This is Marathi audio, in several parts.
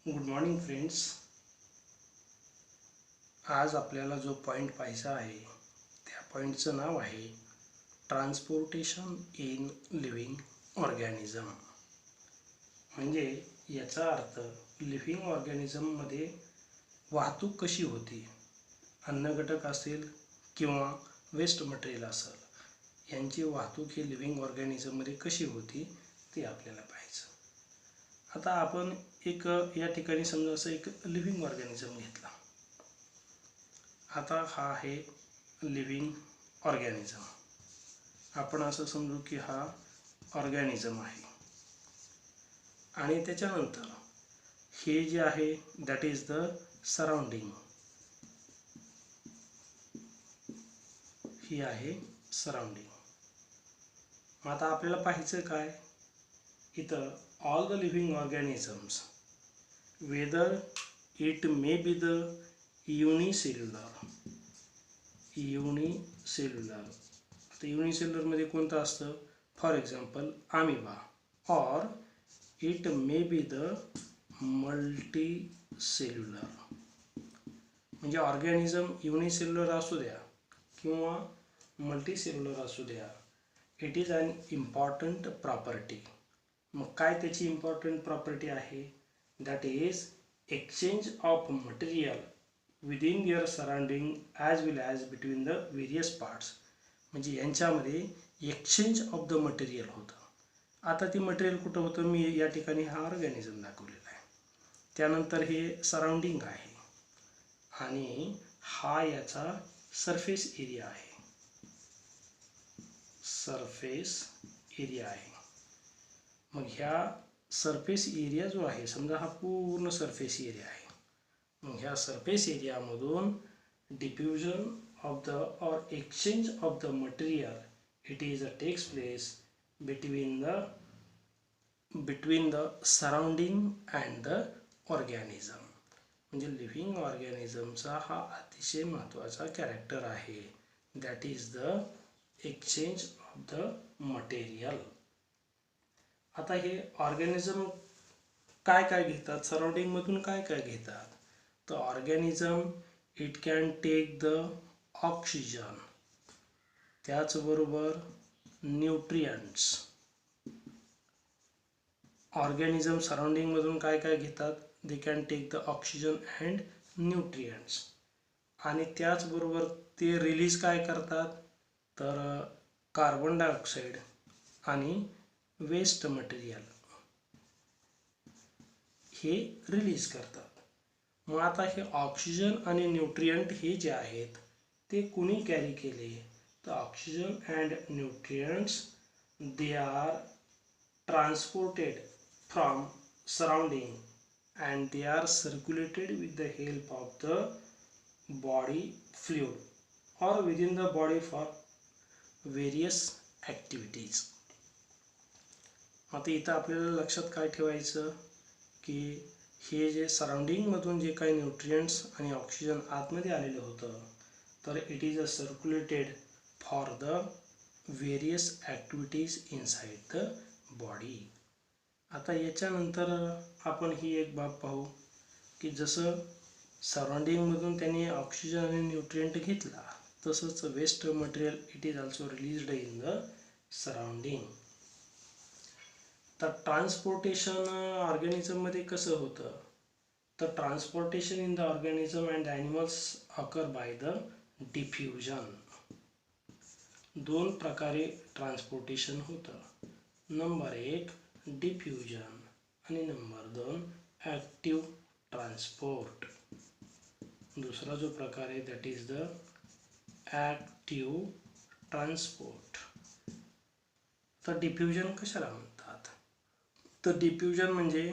Good morning friends. आज आपल्याला जो पॉईंट पाहायचा आहे त्या पॉईंटचं नाव आहे ट्रान्सपोर्टेशन इन लिव्हिंग ऑर्गॅनिझम. म्हणजे याचा अर्थ लिव्हिंग ऑर्गॅनिझममध्ये वाहतूक कशी होती, अन्नघटक असेल किंवा वेस्ट मटेरियल असेल, यांची वाहतूक ही लिव्हिंग ऑर्गॅनिझममध्ये कशी होती ते आपल्याला पाहायचं. आता आपण एक या ठिकाणी समजा असं एक लिव्हिंग ऑर्गॅनिझम घेतला. आता हा आहे लिव्हिंग ऑर्गॅनिझम. आपण असं समजू की हा ऑर्गॅनिझम आहे आणि त्याच्यानंतर हे जे आहे दॅट इज द सराउंडिंग. ही आहे सराउंडिंग. आता आपल्याला पाहायचं काय, इथं all the living organisms whether it may be the unicellular. आता युनिसेल्युलरमध्ये कोणतं असतं, for example amoeba, or it may be the multi cellular. म्हणजे ऑर्गॅनिझम युनिसेल्युलर असू द्या किंवा मल्टी सेल्युलर असू द्या, it is an important property. मग काय त्याची इम्पॉर्टंट प्रॉपर्टी आहे, that is exchange of material within your surrounding as well as between the various parts. म्हणजे यांच्यामध्ये एक्सचेंज ऑफ द मटेरियल होतं. आता ती मटेरियल कुठं होतं, मी या ठिकाणी हा ऑर्गॅनिझम दाखवलेला आहे. त्यानंतर हे सराउंडिंग आहे आणि हा याचा सरफेस एरिया आहे. मग ह्या सरफेस एरिया जो आहे, समजा हा पूर्ण सरफेस एरिया आहे. मग ह्या सरफेस एरियामधून diffusion of the or exchange of the material it is takes place between the surrounding and the organism. म्हणजे लिव्हिंग ऑर्गॅनिझमचा हा अतिशय महत्त्वाचा कॅरेक्टर आहे, that is the exchange of the material. आता हे ऑर्गॅनिझम काय काय घेतात, सराउंडिंगमधून काय काय घेतात, तर organism it can take the oxygen, त्याचबरोबर न्यूट्रियंट्स. ऑर्गॅनिझम सराउंडिंगमधून काय काय घेतात, they can take the oxygen and nutrients. आणि त्याचबरोबर ते रिलीज काय करतात, तर कार्बन डायऑक्साईड आणि वेस्ट मटेरियल हे रिलीज करतात. मग आता हे ऑक्सिजन आणि न्यूट्रियंट हे जे आहेत ते कुणी कॅरी केले, तर oxygen and nutrients they are transported from surrounding and they are circulated with the help of the body fluid or within the body for various activities. आता इथं आपल्याला लक्षात काय ठेवायचं की हे जे सराउंडिंगमधून जे काही न्यूट्रियंट्स आणि ऑक्सिजन आतमध्ये आलेलं होतं, तर it is circulated for the various activities inside the body. आता याच्यानंतर आपण ही एक बाब पाहू की जसं सराउंडिंगमधून त्यांनी ऑक्सिजन आणि न्यूट्रियंट घेतला, तसंच waste material it is also released in the surrounding. तर ट्रान्सपोर्टेशन ऑर्गॅनिझममध्ये कसं होतं, तर transportation in the organism and animals occur by the diffusion. दोन प्रकारे ट्रान्सपोर्टेशन होतं. नंबर एक डिफ्युजन आणि नंबर दोन ॲक्टिव्ह ट्रान्सपोर्ट. दुसरा जो प्रकार आहे that is the active transport. तर डिफ्युजन कशाला म्हणतात, तर डिफ्युजन म्हणजे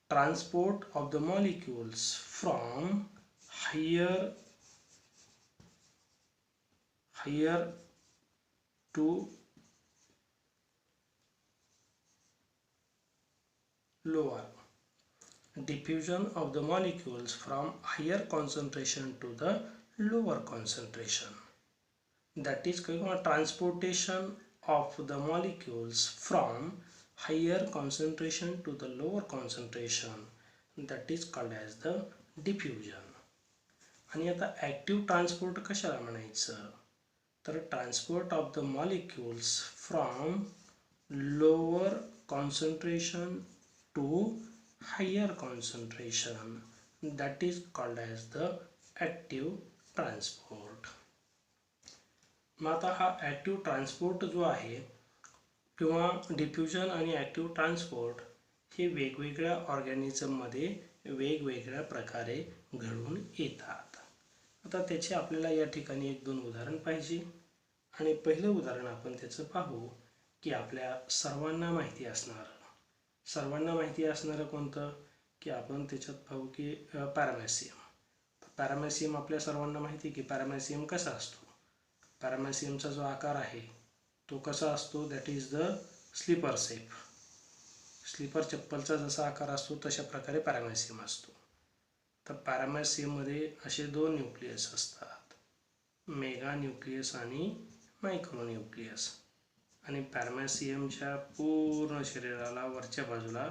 transport of the molecules from higher to lower. Diffusion of the molecules from higher concentration to the lower concentration. That is transportation of the molecules from higher concentration to the lower concentration. That is called as the diffusion. आणि आता ॲक्टिव्ह ट्रान्सपोर्ट कशाला म्हणायचं, तर transport of the molecules from lower concentration to higher concentration, that is called as the active transport. मग आता हा ॲक्टिव्ह ट्रान्सपोर्ट जो आहे किंवा डिफ्युजन आणि ॲक्टिव्ह ट्रान्सपोर्ट हे वेगवेगळ्या ऑर्गॅनिझममध्ये वेगवेगळ्या प्रकारे घडून येतात. आता त्याचे आपल्याला या ठिकाणी 1-2 उदाहरण पाहिजे. आणि पहिलं उदाहरण आपण त्याचं पाहू की आपल्या सर्वांना माहिती असणारं कोणतं, की आपण त्याच्यात पाहू की पॅरामेसियम. पॅरामेसियम आपल्या सर्वांना माहिती आहे की पॅरामेसियम कसा असतो. पॅरामेसियमचा जो आकार आहे तो कसा असतो, that is the slipper shape. Slipper चप्पलचा जसा आकार असतो तशा प्रकारे पॅरामेसियम असतो. तर पॅरामेसियममध्ये असे 2 न्यूक्लियस असतात, मेगा न्यूक्लियस आणि मायक्रो न्यूक्लियस. आणि पॅरामेसियमच्या पूर्ण शरीराला वरच्या बाजूला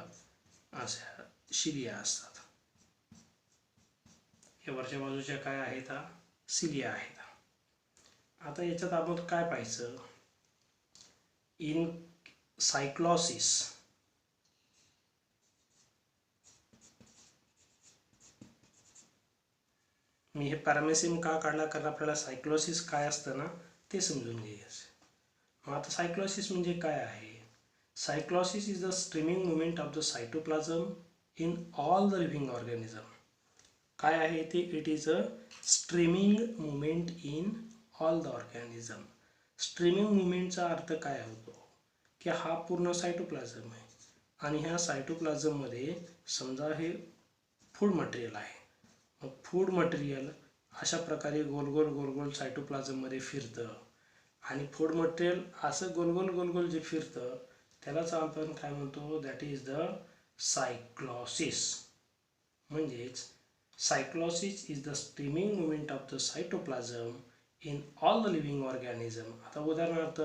अशा शिलिया असतात. या वरच्या बाजूच्या काय आहेत, सिलिया आहेत. आता याच्यात आपण काय पाहायचं, इन सायक्लॉसिस मी हे पॅरामेसियम का काढला, कारण आपल्याला सायक्लॉसिस काय असतं ना ते समजून घ्यायचं. मग आता सायक्लॉसिस म्हणजे काय आहे. Cyclosis is the streaming movement of the cytoplasm in all the living organism. काय आहे ते, it is a streaming movement in all the organism. Streaming मुवमेंटचा अर्थ काय होतो की हा पूर्ण सायटोप्लाझम आहे आणि ह्या सायटोप्लाझममध्ये समजा हे फूड मटेरियल आहे. मग फूड मटेरियल अशा प्रकारे गोल गोल सायटोप्लाझममध्ये फिरतं आणि फूड मटेरियल असं गोल गोल जे फिरतं त्यालाच आपण काय म्हणतो, दॅट इज द सायक्लॉसिस. म्हणजेच cyclosis is the streaming movement of the cytoplasm in all the living organism. आता उदाहरणार्थ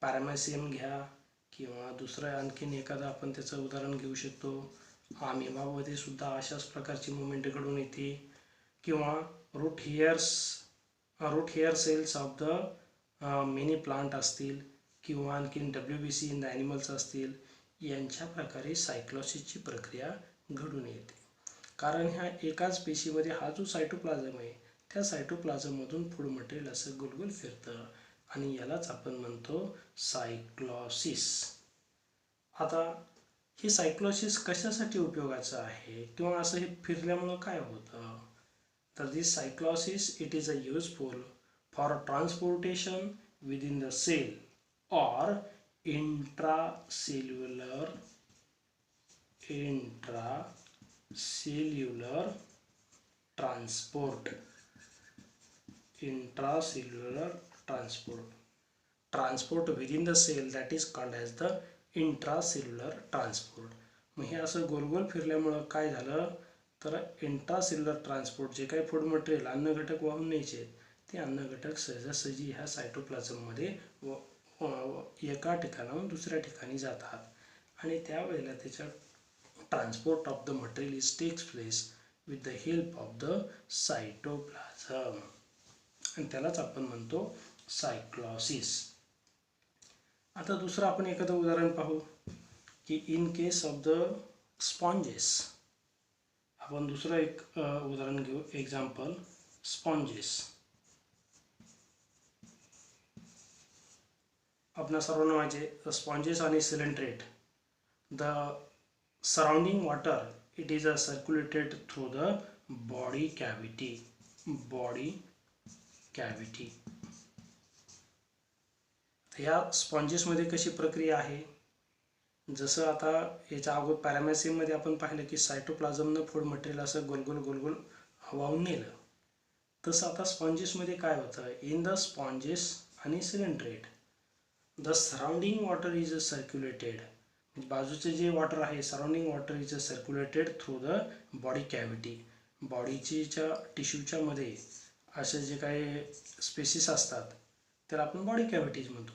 पॅरामेसियम घ्या किंवा दुसरं आणखीन एखादं आपण त्याचं उदाहरण घेऊ शकतो. अमिबामध्ये सुद्धा अशाच प्रकारची मुवमेंट घडून येते. किंवा root hair cells of the many plant असतील किंवा आणखीन WBC इन द ॲनिमल्स असतील, यांच्या प्रकारे सायक्लॉसिसची प्रक्रिया घडून येते. कारण ह्या एकाच पेशीमध्ये हा जो सायटोप्लाझम आहे त्या सायटोप्लाझममधून फूड मटेरियल असं गोलगोल फिरतं आणि यालाच आपण म्हणतो सायक्लॉसिस. आता हे सायक्लॉसिस कशासाठी उपयोगाचं आहे किंवा असं हे फिरल्यामुळं काय होतं, तर this cyclosis it is a useful for transportation within the cell or intracellular transport. Transport within the cell, that is called as the intracellular transport. मग हे असं गोल फिरल्यामुळं काय झालं, तर इंट्रासेल्युलर ट्रान्सपोर्ट जे काही फूड मटेरियल अन्न घटक वाहून न्यायचे ते अन्न घटक सहजासहजी ह्या सायटोप्लाझममध्ये एका ठिकाणाहून दुसऱ्या ठिकाणी जातात आणि त्यावेळेला त्याच्या transport of the material is takes place with the help of the cytoplasm आणि त्यालाच आपण म्हणतो सायक्लॉसिस. आता दुसरं आपण एखादं उदाहरण पाहू की in case of the sponges. आपण दुसरं एक उदाहरण घेऊ, एक्झाम्पल स्पॉन्जेस. आपल्या सर्वांना माहिती आहे स्पॉन्जेस आणि coelenterate. The surrounding water it is circulated through the body cavity. ह्या स्पॉन्जेसमध्ये कशी प्रक्रिया आहे, जसं आता याच्या अगोदर पॅरामेसियममध्ये आपण पाहिलं की सायटोप्लाझमनं फूड मटेरियल असं गोलगोल वाहून नेलं, तसं आता स्पॉन्जेसमध्ये काय होतं, इन द स्पॉन्जेस आणि coelenterate the surrounding water is circulated. बाजूचे जे वॉटर आहे surrounding water is circulated through the body cavity. बॉडीच्या टिश्यूच्या मध्ये असे जे काही स्पेसिस असतात त्याला आपण बॉडी कॅव्हिटीज म्हणतो.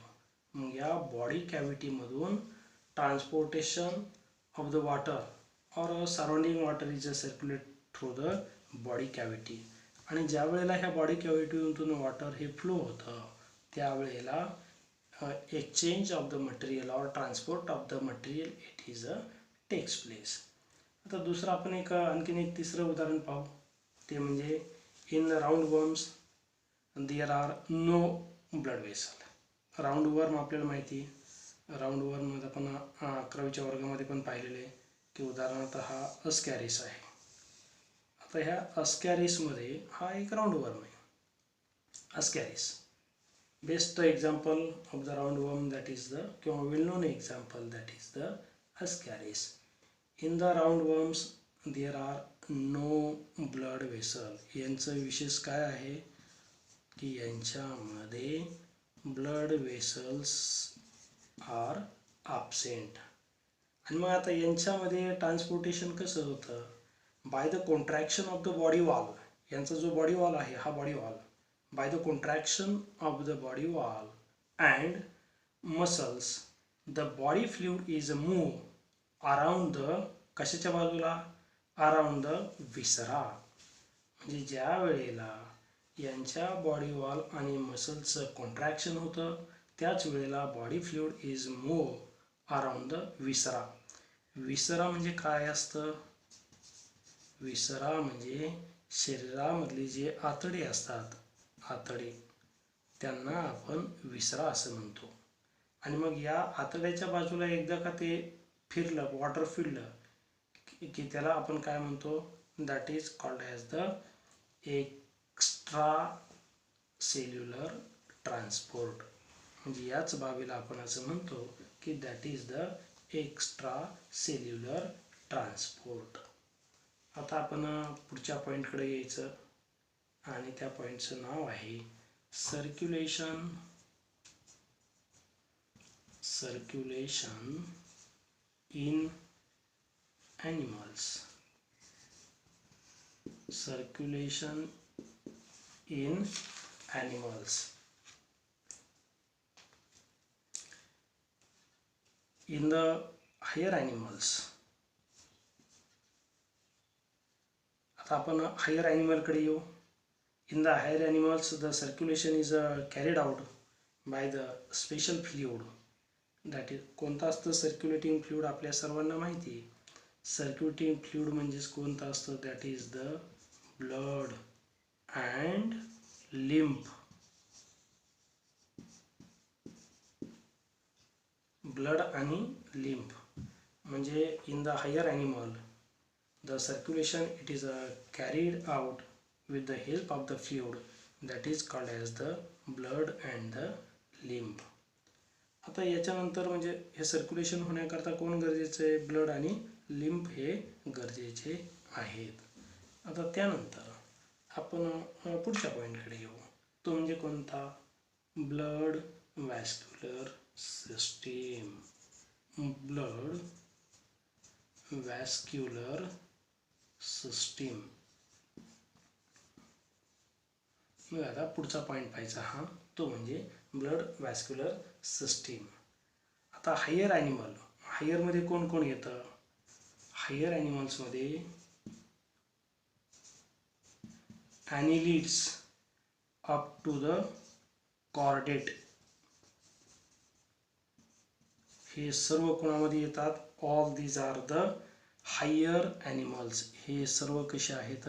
मग या बॉडी कॅव्हिटीमधून transportation of the water or surrounding water is circulate through the body cavity. आणि ज्या वेळेला ह्या बॉडी कॅव्हिटीतून वॉटर हे फ्लो होतं त्यावेळेला exchange of the material or transport of the material it is takes place. आता दुसरं आपण आणखीन एक तिसरं उदाहरण पाहू, ते म्हणजे in round worms there are no blood vessel. Round worm आपल्याला माहिती आहे, राऊंड वर्ममध्ये आपण 11वीच्या वर्गामध्ये पण पाहिलेले आहे की उदाहरणार्थ हा अस्कॅरिस आहे. आता ह्या अस्कॅरिसमध्ये हा एक राऊंड वर्म आहे, अस्कॅरिस. Best example of the roundworm that is the well-known example that is the Ascaris. In the roundworms there are no blood vessel. यांचं विशेष काय आहे की यांच्यामध्ये blood vessels are absent. आणि मग आता यांच्यामध्ये ट्रान्सपोर्टेशन कसं होतं, by the contraction of the body wall. यांचा जो बॉडी वॉल आहे हा body wall by the contraction of the body wall and muscles the body fluid is moved around the कशाच्या बाजूला, around the viscera. म्हणजे ज्या वेळेला यांच्या बॉडी वॉल आणि मसल्सचं कॉन्ट्रॅक्शन होतं त्याच वेळेला body fluid is move around the विसरा. विसरा म्हणजे काय असतं, विसरा म्हणजे शरीरामधली जे आतडे असतात, आतडे, त्यांना आपण विसरा असं म्हणतो. आणि मग या आतड्याच्या बाजूला एकदा का ते फिरलं, वॉटर फिरलं की त्याला आपण काय म्हणतो, that is called as the extra cellular transport. म्हणजे याच बाबीला आपण असं म्हणतो की that is the extra cellular transport. आता आपण पुढच्या पॉईंटकडे यायचं आणि त्या पॉईंटचं नाव आहे circulation. Circulation in animals. Circulation in animals. In the higher animals. आता आपण हायर ॲनिमलकडे येऊ. In the higher animals, the circulation is carried out by the special fluid. That is, कोणतं असतं सर्क्युलेटिंग फ्लुइड आपल्या सर्वांना माहिती आहे. सर्क्युलेटिंग फ्लुइड म्हणजेच कोणतं असतं, that is the blood and lymph. Blood आणि लिम्फ म्हणजे in the higher animal the circulation it is carried out with the help of the fluid that is called as the blood and the lymph. आता याच्यानंतर म्हणजे हे सर्क्युलेशन होण्याकरता कोण गरजेचं आहे, ब्लड आणि लिम्फ हे गरजेचे आहेत. आता त्यानंतर आपण पुढच्या पॉईंटकडे येऊ, तो म्हणजे कोणता, blood vascular system. Blood vascular system. मग आता पुढचा पॉईंट पाहायचा हा, तो म्हणजे ब्लड वॅस्क्युलर सिस्टीम. आता हायर ॲनिमल, हायरमध्ये कोण कोण येतं, हायर ॲनिमल्समध्ये annelids up to the chordate हे सर्व कोणामध्ये येतात, all these are the higher animals. हे सर्व कसे आहेत,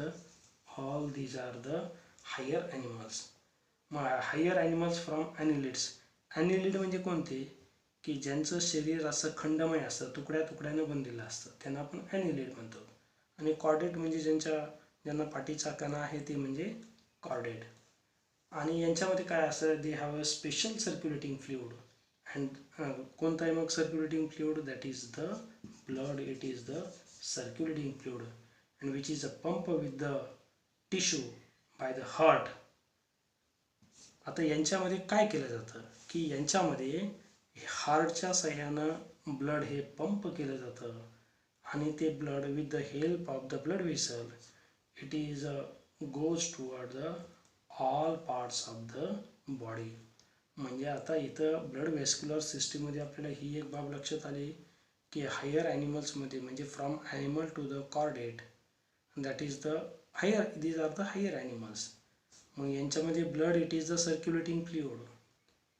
all these are the higher animals. मग higher animals from annelids. Annelid म्हणजे कोणते, की ज्यांचं शरीर असं खंडमय असतं, तुकड्या तुकड्यानं बनलेलं असतं, त्यांना आपण ॲनिलिड म्हणतो. आणि कॉर्डेट म्हणजे ज्यांना पाठीचा कणा आहे ते म्हणजे कॉर्डेट. आणि यांच्यामध्ये काय असतं, they have a special circulating fluid. And कोणतं आहे मग circulating fluid, that is the blood. It is the circulating fluid and which is a pump with the tissue by the heart. आता यांच्यामध्ये काय केलं जातं की यांच्यामध्ये हार्टच्या सहाय्यानं ब्लड हे पंप केलं जातं आणि ते blood with the help of the blood vessel it is goes toward the all parts of the body. म्हणजे आता इथं ब्लड व्हेस्क्युलर सिस्टीममध्ये आपल्याला ही एक बाब लक्षात आली की हायर ॲनिमल्समध्ये म्हणजे from animal to the chordate that is the higher, these are the higher animals. मग यांच्यामध्ये blood it is the circulating fluid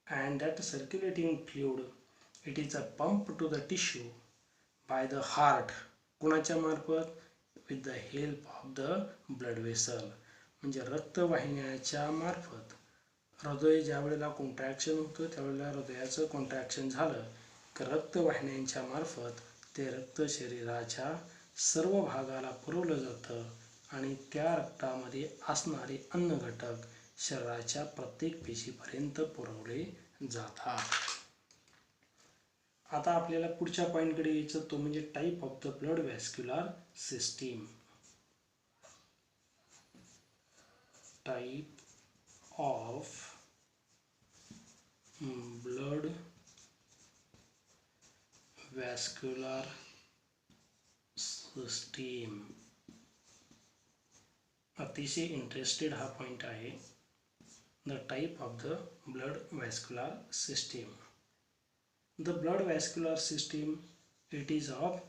and that circulating fluid it is a pump to the tissue by the heart. कुणाच्या मार्फत? With the help of the blood vessel, म्हणजे रक्तवाहिन्याच्या मार्फत. हृदय ज्या वेळेला कॉन्ट्रॅक्शन होतं त्यावेळेला हृदयाचं कॉन्ट्रॅक्शन झालं की रक्तवाहिन्यांच्या मार्फत ते रक्त शरीराच्या सर्व भागाला पुरवलं जातं आणि त्या रक्तामध्ये असणारे अन्न घटक शरीराच्या प्रत्येक पेशीपर्यंत पुरवले जातात. आता आपल्याला पुढच्या पॉईंटकडे यायचं, तो म्हणजे type of the blood vascular system. Type of blood vascular system. अतिशय इंटरेस्टेड हा पॉईंट आहे. The type of the blood vascular system. The blood vascular system it is of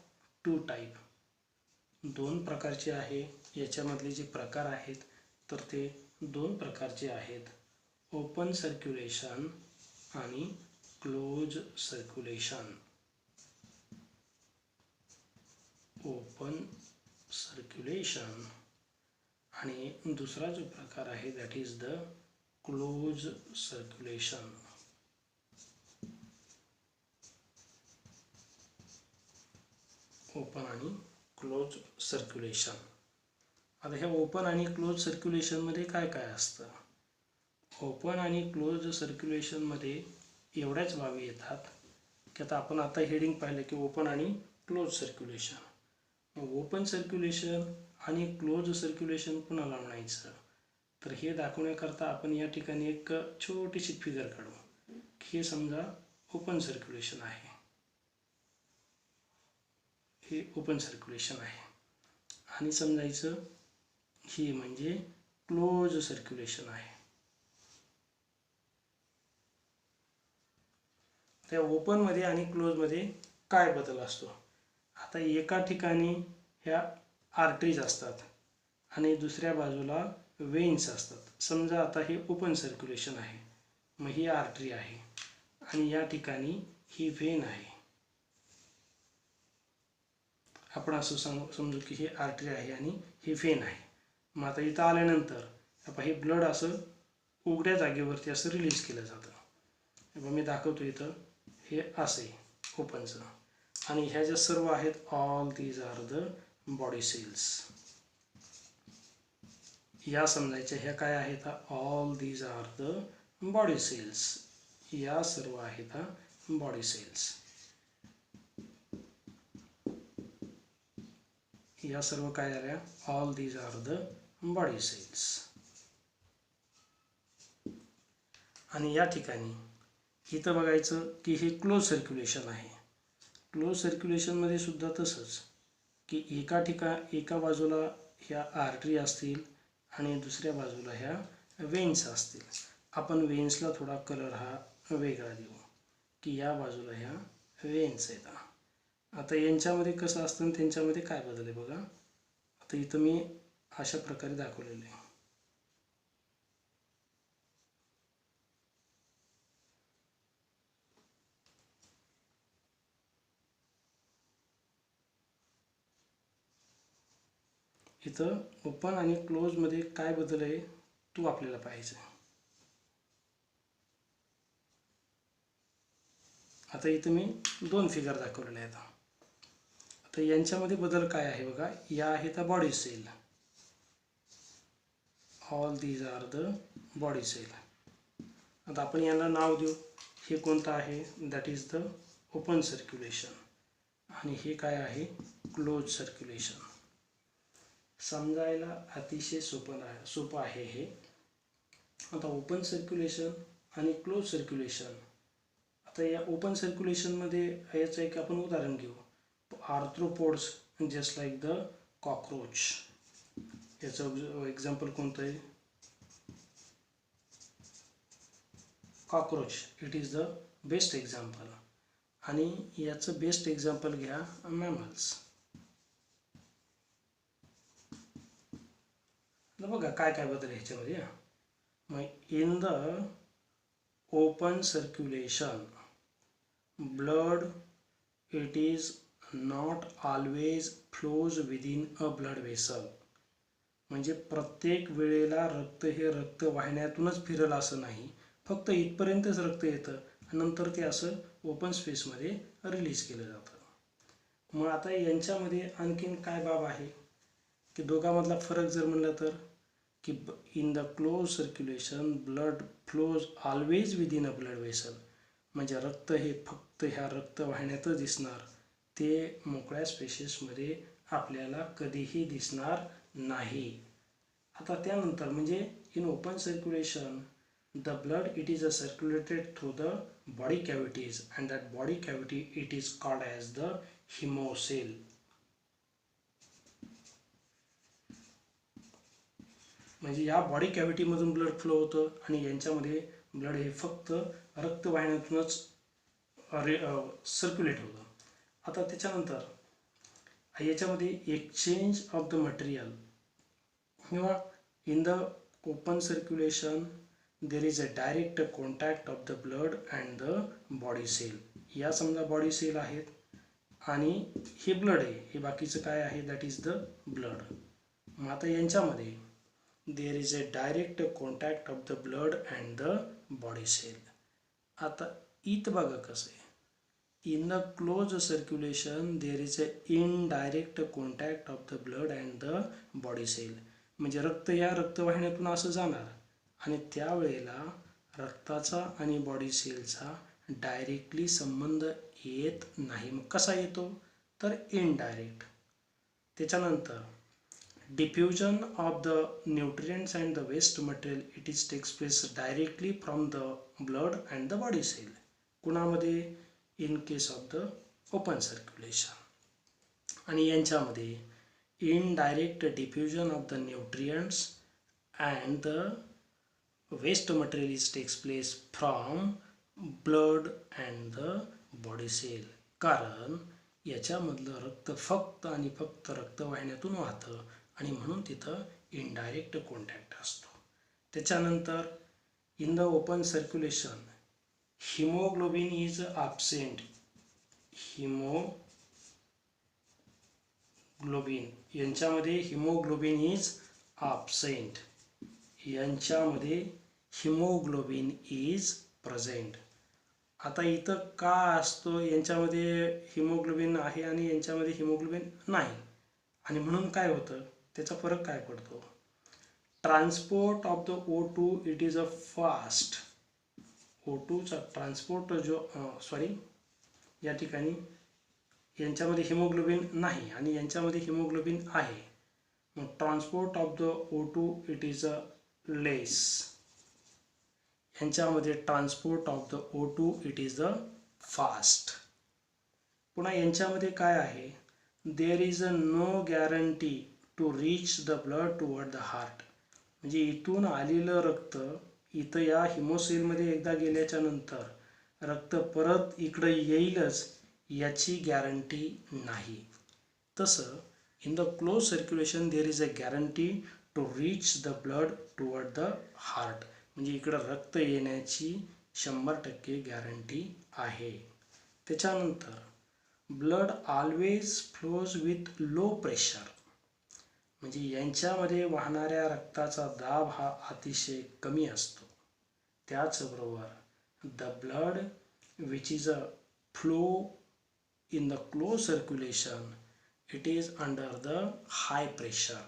two type. दोन प्रकारचे आहे. याच्यामधले जे प्रकार आहेत तर ते दोन प्रकारचे आहेत, ओपन सर्क्युलेशन आणि क्लोज सर्क्युलेशन. ओपन सर्क्युलेशन आणि दुसरा जो प्रकार आहे that is the close circulation. Open आणि क्लोज सर्क्युलेशन. आता ह्या ओपन आणि क्लोज सर्क्युलेशनमध्ये काय काय असतं? ओपन आणि क्लोज सर्क्युलेशनमध्ये एवढ्याच बाबी येतात की आता हेडिंग पाहिलं की ओपन आणि क्लोज सर्क्युलेशन. मग ओपन सर्क्युलेशन आणि क्लोज सर्क्युलेशन कुणाला म्हणायचं? तर हे दाखवण्याकरता आपण या ठिकाणी एक छोटीशी फिगर काढू. हे समजा ओपन सर्क्युलेशन आहे, हे ओपन सर्क्युलेशन आहे आणि समजायचं ही म्हणजे क्लोज सर्क्युलेशन आहे. त्या ओपनमध्ये आणि क्लोजमध्ये काय बदल असतो? आता एका ठिकाणी ह्या आर्टरीज असतात आणि दुसऱ्या बाजूला वेन्स असतात. समजा आता हे ओपन सर्क्युलेशन आहे, मग ही आर्टरी आहे आणि या ठिकाणी ही वेन आहे. आपण असं समजू की हे आर्टरी आहे आणि हे वेन आहे. मग आता इथं आल्यानंतर आपण हे ब्लड असं उघड्या जागेवरती असं रिलीज केलं जातं. मी दाखवतो इथं, हे असे ओपनचं आणि ह्या ज्या सर्व आहेत all these are the body cells. या समजायच्या ह्या काय आहेत? All these are the body cells. या सर्व आहेत बॉडी सेल्स. या सर्व काय झाल्या? All these are the body cells. आणि या ठिकाणी इथं बघायचं की हे क्लोज सर्क्युलेशन आहे. क्लोज सर्क्युलेशनमध्ये सुद्धा तसंच की एका बाजूला ह्या आर्टरी असतील आणि दुसऱ्या बाजूला ह्या वेन्स असतील. आपण वेन्सला थोडा कलर हा वेगळा देऊ की या बाजूला ह्या वेन्स आहेत. आता यांच्यामध्ये कसं असतं आणि त्यांच्यामध्ये काय बदल आहे बघा. आता इथं मी अशा प्रकारे दाखवलेलं आहे. इथं ओपन आणि क्लोजमध्ये काय बदल आहे तो आपल्याला पाहायचं आहे. आता इथं मी दोन फिगर दाखवलेले आहेत. आता यांच्यामध्ये बदल काय आहे बघा. या आहेत body cell. All these are the body cell. आता आपण यांना नाव देऊ. हे कोणतं आहे? That is the open circulation आणि हे काय आहे? Close circulation. समजायला अतिशय सोपं आहे हे. आता ओपन सर्क्युलेशन आणि क्लोज सर्क्युलेशन. आता या ओपन सर्क्युलेशनमध्ये याचं एक आपण उदाहरण घेऊ. Arthropods just like the cockroach. याचं एक्झाम्पल कोणतं आहे? Cockroach. It is the best example. आणि याचं बेस्ट एक्झाम्पल घ्या मॅमल्स. बघा काय काय बदल ह्याच्यामध्ये. मग in the open circulation blood it is not always flows within a blood vessel. म्हणजे प्रत्येक वेळेला रक्त हे रक्तवाहिन्यातूनच फिरल असं नाही, फक्त इथपर्यंतच रक्त येतं आणि नंतर ते असं ओपन स्पेसमध्ये रिलीज केलं जातं. मग आता यांच्यामध्ये आणखीन काय बाब आहे की दोघांमधला फरक जर म्हणलं तर की in the close circulation blood flows always within a blood vessel. म्हणजे रक्त हे फक्त ह्या रक्तवाहिन्यातच दिसणार, ते मोकळ्या स्पेसेसमध्ये आपल्याला कधीही दिसणार नाही. आता त्यानंतर म्हणजे in open circulation the blood it is circulated through the body cavities and that body cavity it is called as the haemocoel. म्हणजे या बॉडी कॅव्हिटीमधून ब्लड फ्लो होतं आणि यांच्यामध्ये ब्लड हे फक्त रक्तवाहिन्यातूनच सर्क्युलेट होतं. आता त्याच्यानंतर याच्यामध्ये एक्सचेंज ऑफ द मटेरियल किंवा in the open circulation there is a direct contact of the blood and the body cell. या समजा बॉडी सेल आहेत आणि हे ब्लड आहे, हे बाकीचं काय आहे दॅट इज द ब्लड. मग आता यांच्यामध्ये there is a direct contact of the blood and the body cell. आता इथं बघा कसं आहे, in the close circulation there is a indirect contact of the blood and the body cell. म्हणजे रक्त या रक्तवाहिन्यातून असं जाणार आणि त्यावेळेला रक्ताचा आणि बॉडी सेलचा डायरेक्टली संबंध येत नाही. मग कसा येतो तर इनडायरेक्ट. त्याच्यानंतर diffusion of the nutrients and the waste material it is takes place directly from the blood and the body cell. कुणामध्ये in case of the open circulation. आणि यांच्यामध्ये indirect diffusion of the nutrients and the waste material is takes place from blood and the body cell. कारण याच्यामधलं रक्त फक्त आणि फक्त रक्तवाहिन्यातून वाहतं आणि म्हणून तिथं इनडायरेक्ट कॉन्टॅक्ट असतो. त्याच्यानंतर in the open circulation haemoglobin is absent. Haemoglobin यांच्यामध्ये हिमोग्लोबिन इज ॲब्सेंट, यांच्यामध्ये हिमोग्लोबिन इज प्रेझेंट. आता इथं का असतो, यांच्यामध्ये हिमोग्लोबिन आहे आणि यांच्यामध्ये हिमोग्लोबिन नाही आणि म्हणून काय होतं त्याचा फरक काय पडतो. Transport of the O2 it is a fast. O2चा ट्रान्सपोर्ट जो या ठिकाणी यांच्यामध्ये हिमोग्लोबिन नाही आणि यांच्यामध्ये हिमोग्लोबिन आहे. मग transport of the O2 it is a less. यांच्यामध्ये transport of the O2 it is the fast. पुन्हा यांच्यामध्ये काय आहे, there is a no guarantee to reach the blood toward the heart. म्हणजे इथून आलेलं रक्त इथं या हिमोसेलमध्ये एकदा गेल्याच्या नंतर रक्त परत इकडं येईलच याची गॅरंटी नाही. तसं in the close circulation there is a guarantee to reach the blood toward the heart. म्हणजे इकडं रक्त येण्याची 100% गॅरंटी आहे. त्याच्यानंतर blood always flows with low pressure. म्हणजे यांच्यामध्ये वाहणाऱ्या रक्ताचा दाब हा अतिशय कमी असतो. त्याचबरोबर the blood which is a flow in the close circulation it is under the high pressure.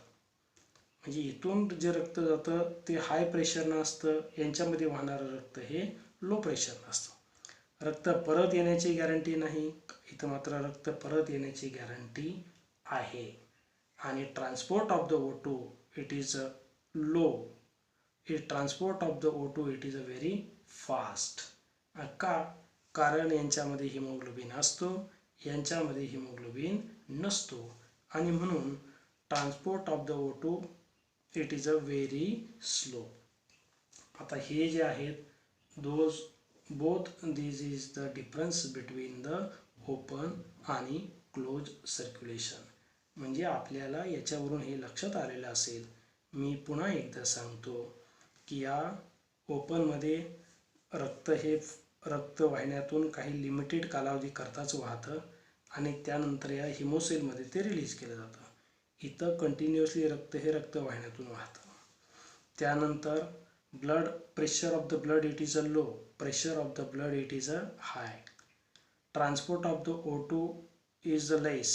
म्हणजे इथून जे रक्त जातं ते हाय प्रेशरनं असतं, यांच्यामध्ये वाहणारं रक्त हे लो प्रेशरनं असतं. रक्त परत येण्याची गॅरंटी नाही, इथं मात्र रक्त परत येण्याची गॅरंटी आहे. आणि transport of the O2 it is a low. Transport of the O2 it is a very fast. का, कारण यांच्यामध्ये हिमोग्लोबिन असतो, यांच्यामध्ये हिमोग्लोबिन नसतो आणि म्हणून transport of the O2 it is a very slow. आता हे जे आहेत those both this is the difference between the open आणि क्लोज सर्क्युलेशन. म्हणजे आपल्याला याच्यावरून हे लक्षात आलेलं असेल, मी पुन्हा एकदा सांगतो की या ओपनमध्ये रक्तवाहिन्यातून काही लिमिटेड कालावधी करताच वाहतं आणि त्यानंतर या हिमोसेलमध्ये ते रिलीज केलं जातं. इथं कंटिन्युअसली हे रक्तवाहिन्यातून वाहतं. त्यानंतर blood pressure of the blood it is a low, pressure of the blood it is a high. Transport of the O2 is less,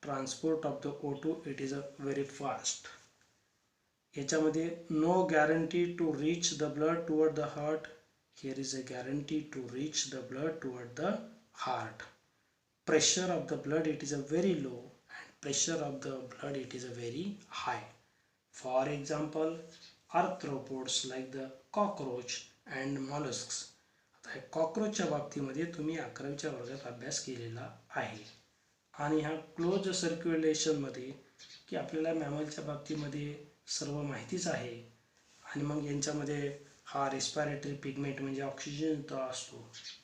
transport of the O2 it is a very fast. याच्यामध्ये no guarantee to reach the blood toward the heart, here is a guarantee to reach the blood toward the heart. Pressure of the blood it is a very low and pressure of the blood it is a very high. For example, arthropods like the cockroach and mollusks. आता कॉकरोचच्या बाबतीमध्ये तुम्ही 11वीच्या वर्गात अभ्यास केलेला आहे आणि ह्या क्लोज सर्क्युलेशनमध्ये की आपल्याला मॅमलच्या बाबतीमध्ये सर्व माहितीच आहे आणि मग यांच्यामध्ये हा रेस्पिरेटरी पिगमेंट म्हणजे ऑक्सिजन तो असतो,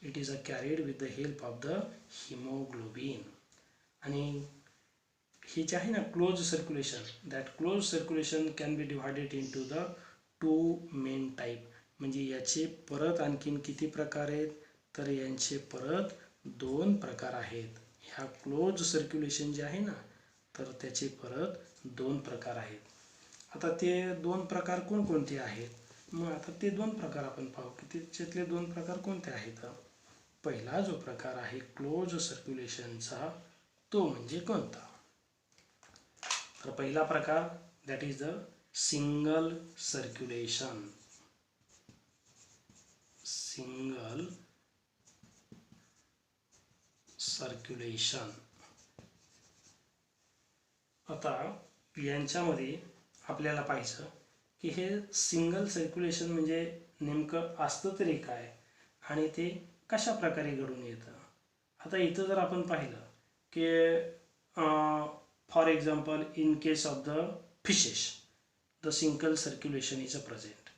it is a carried with the help of the haemoglobin. आणि हे जे आहे ना close circulation, that close circulation can be divided in to the 2 main type. म्हणजे याचे परत आणखीन किती प्रकार आहेत, तर यांचे परत 2 प्रकार आहेत. ह्या क्लोज सर्क्युलेशन जे आहे ना तर त्याचे परत 2 प्रकार आहेत. आता ते 2 प्रकार कोणकोणते आहेत, मग आता ते 2 प्रकार आपण पाहू की त्याच्यातले 2 प्रकार कोणते आहेत. पहिला जो प्रकार आहे क्लोज सर्क्युलेशनचा तो म्हणजे कोणता, तर पहिला प्रकार that is the single circulation. Single circulation. आता यांच्यामध्ये आपल्याला पाहायचं की हे सिंगल सर्क्युलेशन म्हणजे नेमकं असतं तरी काय आणि ते कशा प्रकारे घडून येतं. आता इथं जर आपण पाहिलं की for example in case of the fishes the single circulation is a present.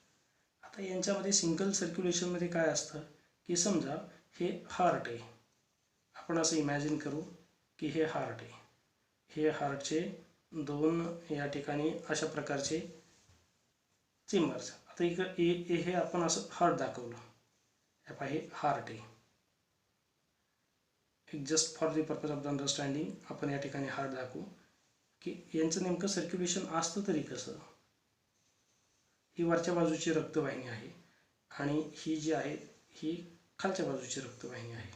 आता यांच्यामध्ये सिंगल सर्क्युलेशनमध्ये काय असतं की समजा हे हार्ट आहे, आपण असं इमॅजिन करू की हे हार्ट आहे, हे हार्टचे 2 या ठिकाणी अशा प्रकारचे चेंबर्स. आता इकडे हे आपण असं हार्ट दाखवलं, हे हार्ट आहे. एक just for the purpose of the understanding आपण या ठिकाणी हार्ट दाखवू की यांचं नेमकं सर्क्युलेशन असतं तरी कसं. ही वरच्या बाजूची रक्तवाहिनी आहे आणि ही जी आहे ही खालच्या बाजूची रक्तवाहिनी आहे.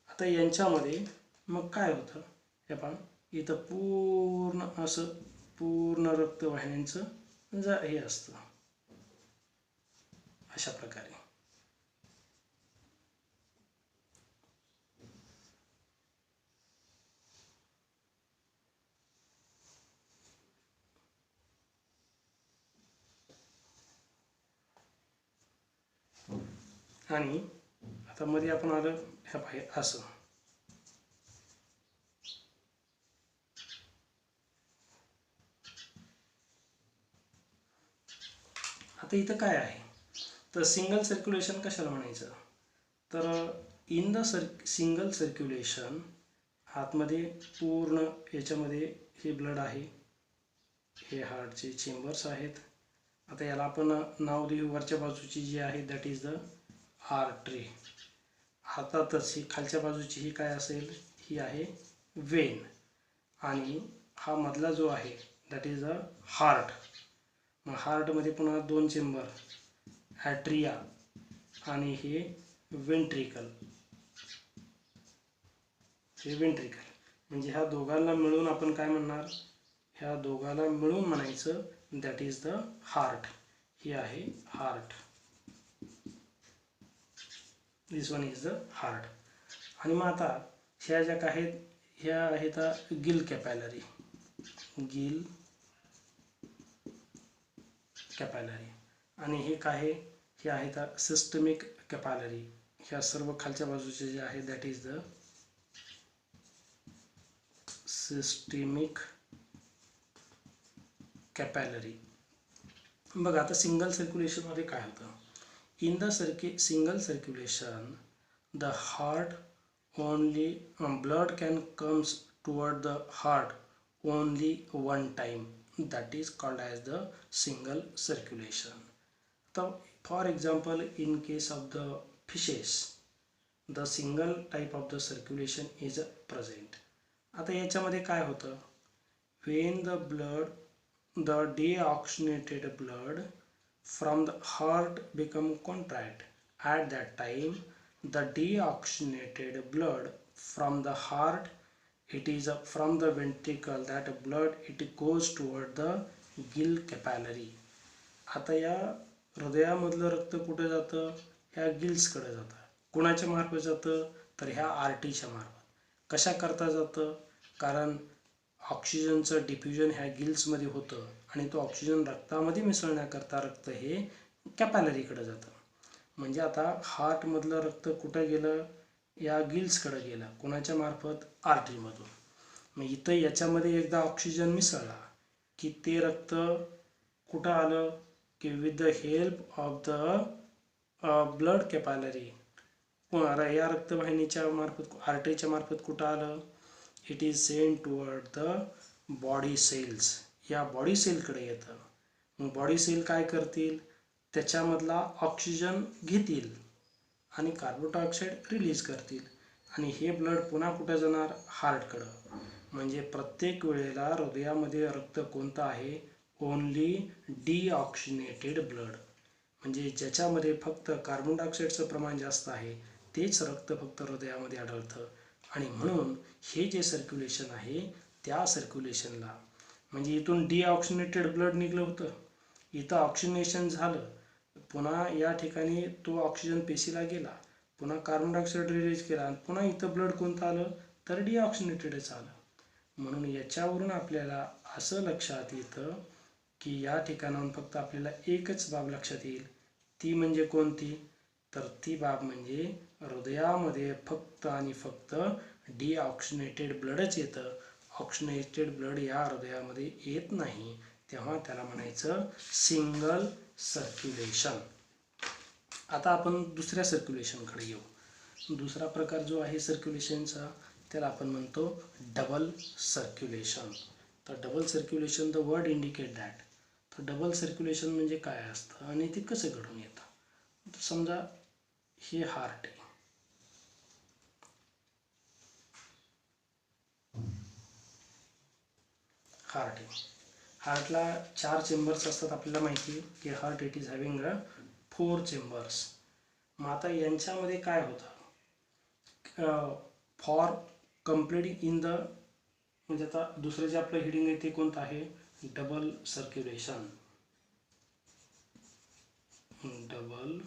आता यांच्यामध्ये मग काय होतं, हे पहा इथं पूर्ण असं पूर्ण रक्तवाहिन्यांचं हे असतं अशा प्रकारे. आणि आता मध्ये आपण आलं ह्या पाहिजे असं. आता इथं काय आहे तर सिंगल सर्क्युलेशन कशाला म्हणायचं, तर इन द सिंगल सर्क्युलेशन आतमध्ये पूर्ण याच्यामध्ये हे ब्लड आहे, हे हार्टचे चेंबर्स आहेत. आता याला आपण नाव देऊ वरच्या बाजूची जी आहे दॅट इज द आर्टरी. हातातच ही खालच्या बाजूची ही काय असेल, ही आहे वेन. आणि हा मधला जो आहे दॅट इज द हार्ट. मग हार्टमध्ये पुन्हा 2 चेंबर, ॲट्रिया आणि हे वेंट्रिकल. हे वेंट्रिकल म्हणजे ह्या दोघांना मिळून आपण काय म्हणणार, ह्या दोघांना मिळून म्हणायचं दॅट इज द हार्ट. ही आहे heart, this one is the heart. आणि मग आता ह्या ज्या काय आहेत ह्या आहेत गिल कॅपॅलरी. गिल कॅपॅलरी. आणि हे काय हे आहेत सिस्टमिक कॅपॅलरी. ह्या सर्व खालच्या बाजूचे जे आहे दॅट इज द सिस्टमिक कॅपॅलरी. बघा आता सिंगल सर्क्युलेशनमध्ये काय होतं, In the single circulation, the heart only blood can comes toward the heart only one time. That is called as the single circulation. So, for example, in case of the fishes, the single type of the circulation is present. आता याच्यामध्ये काय होतं, when the blood, the deoxygenated blood from the heart become contract, at that time the deoxygenated blood from the heart, it is from the ventricle, that blood it goes toward the gill capillary. आता या हृदयामधलं रक्त कुठे जातं, ह्या गिल्सकडे जातं. कुणाच्या मार्फत जातं, तर ह्या आर्टरीच्या मार्फत. कशा करता जातं, कारण ऑक्सिजनचं डिफ्युजन ह्या गिल्समध्ये होतं आणि तो ऑक्सिजन रक्तामध्ये मिसळण्याकरता रक्त हे कॅपॅलरीकडे जातं. म्हणजे आता हार्टमधलं रक्त कुठं गेलं, या गिल्सकडे गेलं. कुणाच्या मार्फत, आर्टरीमधून. मग इथं याच्यामध्ये एकदा ऑक्सिजन मिसळला की ते रक्त कुठं आलं, की with the help of the blood capillary, या रक्तवाहिनीच्या मार्फत, आर्टरीच्या मार्फत कुठं आलं, it is send toward the body cells, या बॉडी सेलकडे येतं. मग बॉडी सेल काय करतील, त्याच्यामधला ऑक्सिजन घेतील आणि कार्बन डायऑक्साईड रिलीज करतील आणि हे ब्लड पुन्हा कुठे जाणार, हार्टकडं. म्हणजे प्रत्येक वेळेला हृदयामध्ये रक्त कोणतं आहे, ओनली डिऑक्सिजनेटेड ब्लड. म्हणजे ज्याच्यामध्ये फक्त कार्बन डायऑक्साईडचं प्रमाण जास्त आहे तेच रक्त फक्त हृदयामध्ये आढळतं. आणि म्हणून हे जे सर्क्युलेशन आहे त्या सर्क्युलेशनला, म्हणजे इथून डिऑक्सिजनेटेड ब्लड निघलं होतं, इथं ऑक्सिजनेशन झालं, पुन्हा या ठिकाणी तो ऑक्सिजन पेशीला गेला, पुन्हा कार्बन डायऑक्साईड रिलीज केला आणि पुन्हा इथं ब्लड कोणतं आलं, तर डिऑक्सिजनेटेडच आलं. म्हणून याच्यावरून आपल्याला असं लक्षात येतं की या ठिकाणाहून फक्त आपल्याला एकच बाब लक्षात येईल, ती म्हणजे कोणती, तर ती बाब म्हणजे हृदयामध्ये फक्त आणि फक्त डिऑक्सिजनेटेड ब्लडच येतं. ऑक्सिजनेटेड ब्लड या हृदयामध्ये येत नाही, तेव्हा त्याला म्हणायचं सिंगल सर्क्युलेशन. आता आपण दुसऱ्या सर्क्युलेशनकडे येऊ. दुसरा प्रकार जो आहे सर्क्युलेशनचा त्याला आपण म्हणतो डबल सर्क्युलेशन. तर double circulation, the word indicate that. तर डबल सर्क्युलेशन म्हणजे काय असतं आणि ते कसं घडून येतं. तर समजा हे हार्ट आहे, हार्ट आहे, हार्टला 4 चेंबर्स असतात. आपल्याला माहिती आहे की heart it is having 4 chambers. मग आता यांच्यामध्ये काय होतं, फॉर कम्प्लीट इन द, म्हणजे आता दुसरं जे आपलं हेडिंग आहे ते कोणतं आहे, double circulation. Double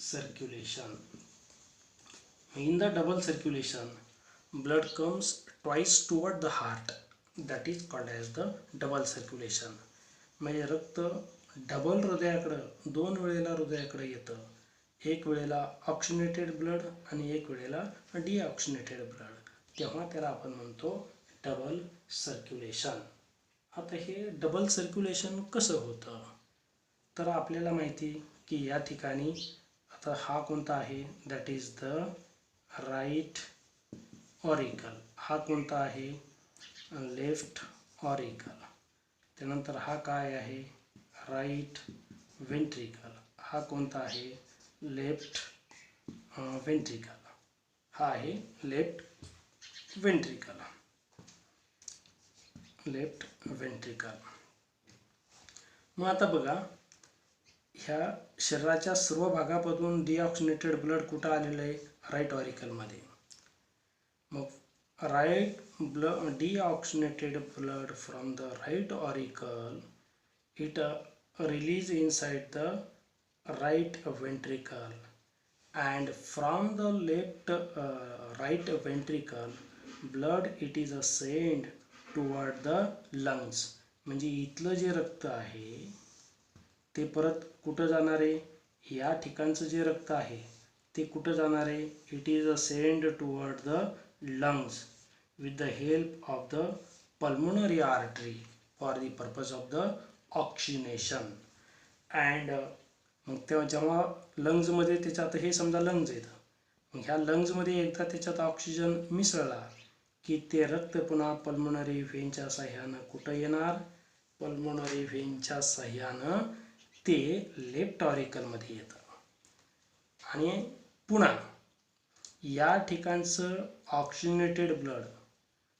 circulation. In the double circulation, blood comes twice toward the heart. That is called as the double circulation. म्हणजे रक्त डबल हृदयाकडं, 2 वेळेला हृदयाकडे येतं. एक वेळेला ऑक्सिजनेटेड ब्लड आणि एक वेळेला डिऑक्सिजनेटेड ब्लड, तेव्हा त्याला आपण म्हणतो डबल सर्क्युलेशन. आता हे डबल सर्क्युलेशन कसं होतं, तर आपल्याला माहिती की या ठिकाणी आता हा कोणता आहे, that is the right auricle. हा कोणता आहे, लेफ्ट ऑरिकल. त्यानंतर हा काय आहे, राईट वेंट्रिकल. हा कोणता आहे, लेफ्ट वेंट्रिकल. हा आहे लेफ्ट वेंट्रिकल. Left ventricle. मग आता बघा, ह्या शरीराच्या सर्व भागामधून डिऑक्सिजनेटेड ब्लड कुठं आलेलं आहे, राईट ऑरिकलमध्ये. मग right blood, deoxygenated blood from the right auricle, it release inside the right ventricle and from the left right ventricle blood it is sent toward the lungs. म्हणजे इथलं जे रक्त आहे ते परत कुठं जाणार आहे, या ठिकाणचं जे रक्त आहे ते कुठं जाणार आहे, it is send toward the lungs with the help of the pulmonary artery for the purpose of the oxygenation. And मग तेव्हा जेव्हा लंग्जमध्ये त्याच्यात हे समजा लंग्ज येतं, मग ह्या लंग्जमध्ये एकदा त्याच्यात ऑक्सिजन मिसळला की ते रक्त पुन्हा पल्मोनरी व्हेनच्या साह्यानं कुठं येणार, पल्मोनरी व्हेनच्या साह्यानं ते लेफ्ट ऑरिकलमध्ये येतं. आणि पुन्हा या ठिकाणचं oxygenated blood,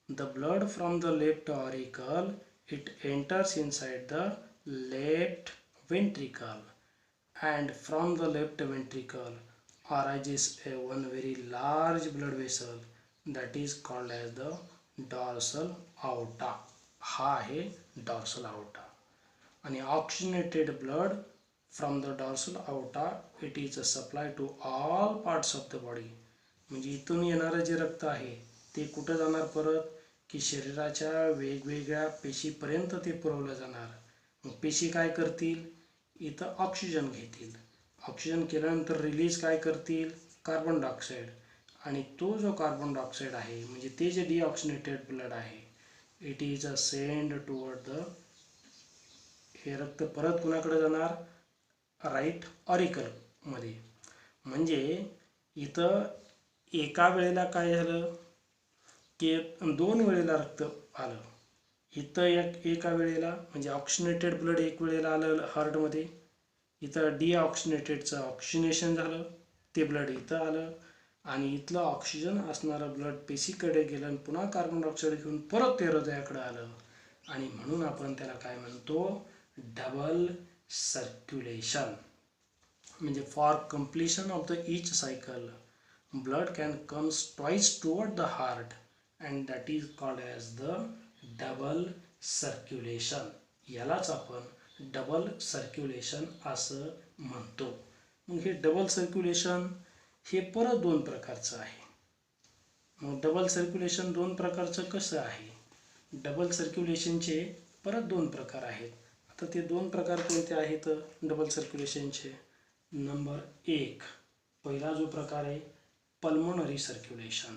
the blood from the left auricle, it enters inside the left ventricle, and from the left ventricle arises one very large blood vessel that is called as the dorsal aorta. हा आहे dorsal aorta. आणि oxygenated blood from the dorsal aorta, it is supplied to all parts of the body. म्हणजे इथून येणारं जे रक्त आहे ते कुठं जाणार परत की शरीराच्या वेगवेगळ्या पेशीपर्यंत ते पुरवलं जाणार. मग पेशी काय करतील, इथं ऑक्सिजन घेतील, ऑक्सिजन केल्यानंतर रिलीज काय करतील, कार्बन डायऑक्साईड. आणि तो जो कार्बन डायऑक्साईड आहे म्हणजे ते जे डिऑक्सिनेटेड ब्लड आहे, it is a send toward the, हे रक्त परत कुणाकडे जाणार, राईट ऑरिकलमध्ये. म्हणजे इथं एका वेळेला काय झालं की 2 वेळेला रक्त आलं. इथं एका वेळेला म्हणजे ऑक्सिनेटेड ब्लड एक वेळेला आलं हार्टमध्ये, इथं डिऑक्सिनेटेडचं ऑक्सिनेशन झालं, ते ब्लड इथं आलं, आणि इथलं ऑक्सिजन असणारं ब्लड पेशीकडे गेलं आणि पुन्हा कार्बन डायऑक्साईड घेऊन परत ते हृदयाकडे आलं. आणि म्हणून आपण त्याला काय म्हणतो, डबल सर्क्युलेशन. म्हणजे for completion of the each cycle blood can comes twice toward the heart, and that is called as the double circulation. यालाच आपण डबल सर्क्युलेशन असं म्हणतो. मग हे डबल सर्क्युलेशन हे परत 2 प्रकारचं आहे. मग डबल सर्क्युलेशन 2 प्रकारचं कसं आहे, डबल सर्क्युलेशनचे परत 2 प्रकार आहेत. आता ते 2 प्रकार कोणते आहेत डबल सर्क्युलेशनचे. नंबर 1, पहिला जो प्रकार आहे पल्मोनरी सर्क्युलेशन,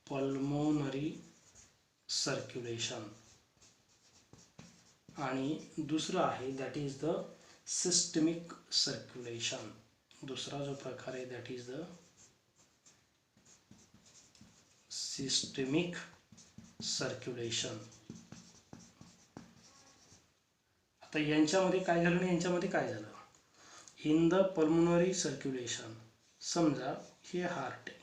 पल्मोनरी सर्क्युलेशन. आणि दुसरं आहे that is the systemic circulation. दुसरा जो प्रकार आहे that is the systemic circulation. आता यांच्यामध्ये काय झालं आणि यांच्यामध्ये काय झालं. इन द पल्मोनरी सर्क्युलेशन, समजा हे हार्ट आहे,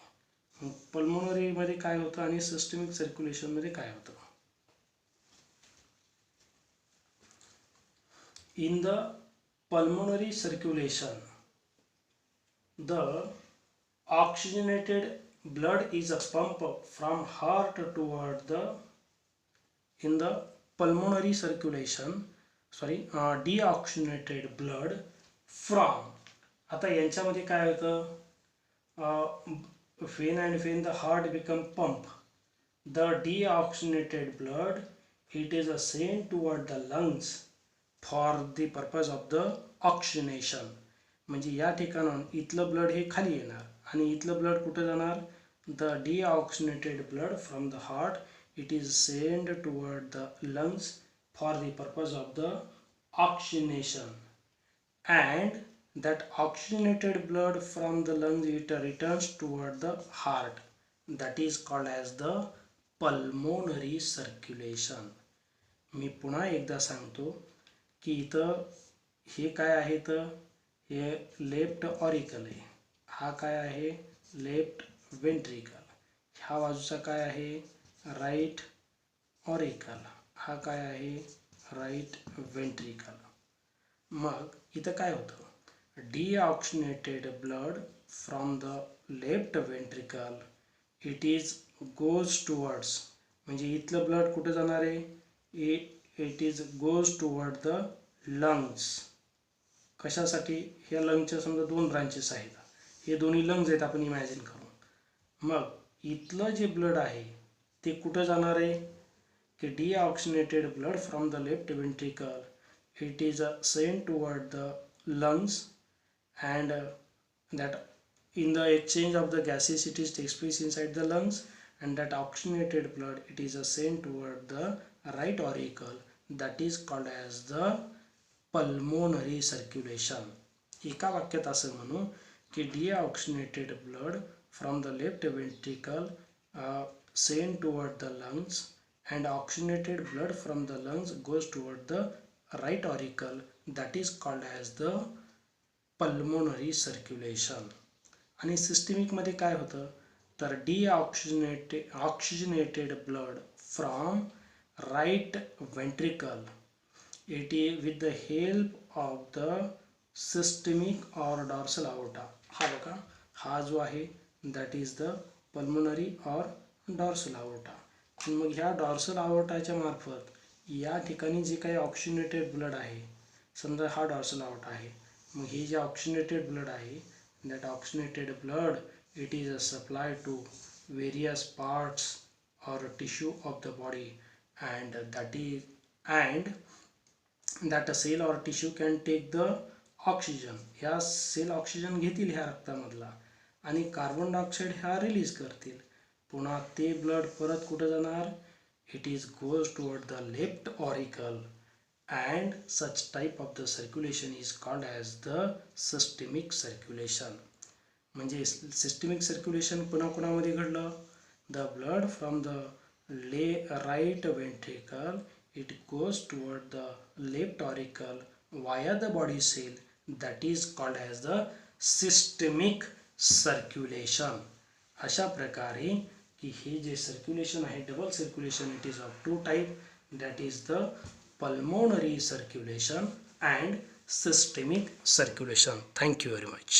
मग पल्मोनरीमध्ये काय होतं आणि सिस्टमिक सर्क्युलेशनमध्ये काय होतं. In the pulmonary circulation the oxygenated blood is a pump from heart toward the, in the pulmonary circulation, deoxygenated blood from, आता यांच्यामध्ये काय होतं, vein and vein the heart become pump, the deoxygenated blood it is sent toward the lungs for the purpose of the oxygenation. म्हणजे या ठिकाणाहून इथलं ब्लड हे खाली येणार आणि इथलं ब्लड कुठं जाणार, the deoxygenated blood from the heart it is sent toward the lungs for the purpose of the oxygenation, and that oxygenated blood from the lungs it returns toward the heart, that is called as the pulmonary circulation. मी पुन्हा एकदा सांगतो की इथं हे काय आहे, तर हे लेफ्ट ऑरिकल आहे, हा काय आहे लेफ्ट वेंट्रिकल, ह्या बाजूचा काय आहे राईट ऑरिकल, हा काय आहे राईट वेंट्रिकल. मग इथं काय होतं, deoxygenated blood from the left ventricle it is goes towards, म्हणजे इथलं ब्लड कुठे जाणार आहे, it is goes toward the lungs. कशासाठी, ह्या लंग्सच्या समजा 2 ब्रांचेस आहेत, हे दोन्ही लंग्स आहेत आपण इमॅजिन करू. मग इथलं जे ब्लड आहे ते कुठं जाणार आहे की deoxygenated blood from the left ventricle it is sent toward the lungs, and that in the exchange of the gases it is takes place inside the lungs, and that oxygenated blood it is sent toward the right auricle, that is called as the pulmonary circulation. एका वाक्यात असं म्हणू की deoxygenated blood from the left ventricle sent toward the lungs and oxygenated blood from the lungs goes toward the right auricle, that is called as the pulmonary circulation. आणि सिस्टमिकमध्ये काय होतं तर oxygenated blood from right ventricle, it is with the help of the systemic or dorsal aorta. हा बघा, हा जो आहे that is the pulmonary or dorsal aorta. आणि मग ह्या डॉर्सल आवर्टाच्या मार्फत या ठिकाणी जे काही ऑक्सिजनेटेड ब्लड आहे, समजा हा डॉर्सल आवर्टा आहे, मग हे जे ऑक्सिजनेटेड ब्लड आहे, that oxygenated blood it is supplied to various parts or tissue of the body, and that a cell or tissue can take the oxygen. ह्या सेल ऑक्सिजन घेतील ह्या रक्तामधला आणि कार्बन डायऑक्साईड ह्या रिलीज करतील. पुन्हा ते ब्लड परत कुठं जाणार, it is goes toward the left auricle, and such type of the circulation is called as the systemic circulation. म्हणजे सिस्टमिक सर्क्युलेशन कोणाकोणामध्ये घडलं, the blood from the right ventricle it goes toward the left auricle via the body cell, that is called as the systemic circulation. अशा प्रकारे की हे जे सर्क्युलेशन आहे double circulation, it is of two type, that is the pulmonary circulation and systemic circulation. Thank you very much.